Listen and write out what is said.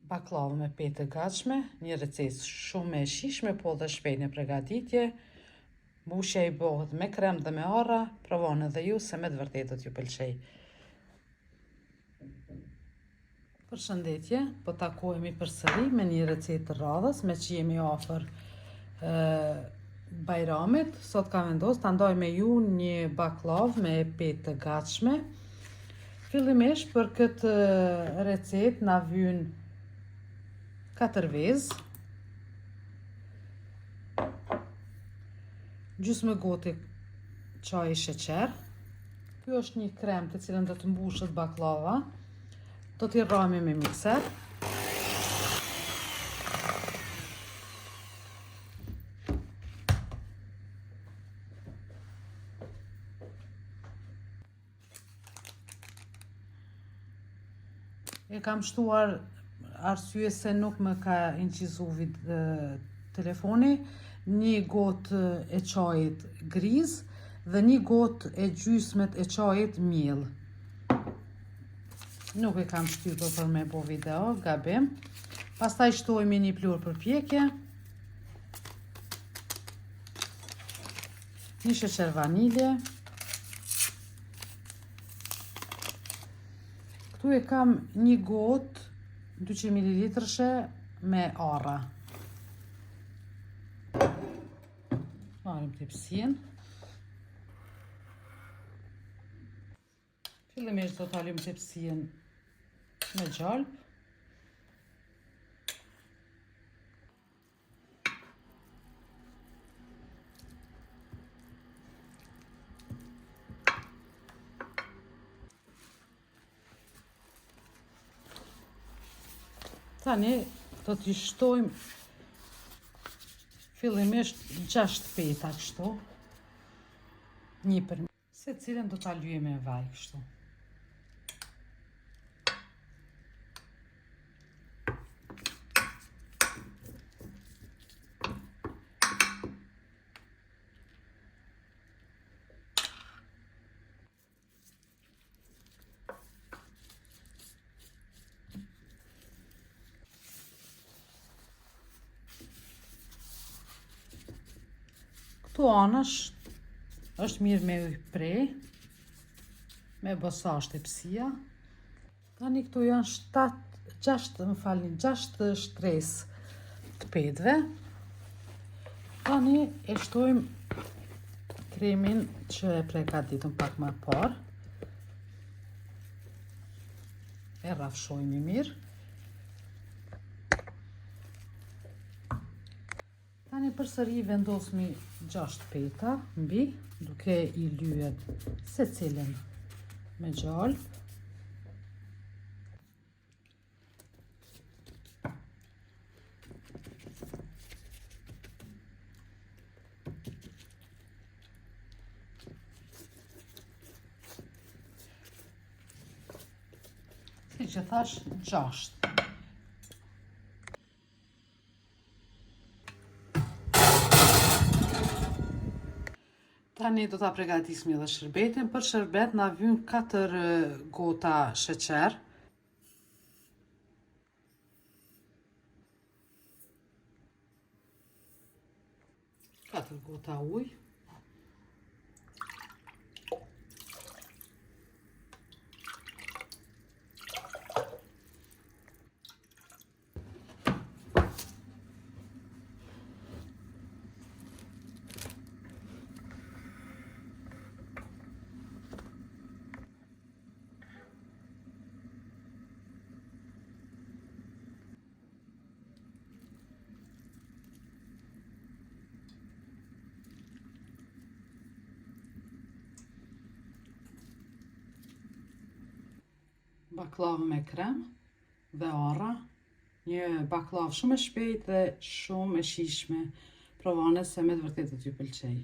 Baklavë me petë të gatshme, një recetë shumë e shijshme, po dhe shpejt në përgatitje. Mbushja i bëhet me krem dhe me arra, provoni edhe ju se me të vërtetë do t'ju pëlqej. Përshëndetje, po takohemi përsëri me një recetë të radhës, me që jemi afër Bajramit. Sot ka vendosur ta ndaj me ju një baklavë me petë të gatshme. Fillimisht për këtë recetë na vjen 4 vezë, gjysmë gote çaj sheqer. Ky është një krem të cilën do të mbushet baklava. Do t'i rrahemi me mikser. E kam shtuar arsye se nuk më ka incizu telefoni, një gotë e çajit griz dhe një gotë e gjysmet e çajit miell. Nuk e kam shtypur për me bo video, gabim. Pastaj shtojmë një plur përpjekje, një sheqer vanilje. Këtu e kam një gotë 200 ml me arra. Marrim tepsinë. Fillimisht do ta lëm tepsinë me gjalp. Tani do t'i shtojmë fillimisht 6 peta kështu, një për një, se cilën do t'a lyejmë me vaj kështu. Këtu anash është mirë me prej, me bosash tepsia. Tani këtu janë 6 shtresë të petëve. Tani e shtojmë kremin që e përgatitëm pak më parë. E rrafshojmë mirë. Tani përsëri vendosmi 6 peta mbi, duke i lyer secilën me gjalp. Si që thash, 6. Tani do ta përgatisim edhe shërbetin. Për shërbet na vjen 4 gota sheqer. Katër gota ujë. Baklavë me krem dhe arra, një baklavë shumë e shpejtë dhe shumë e shijshme. Provoni se me të vërtetë do t'ju pëlqej.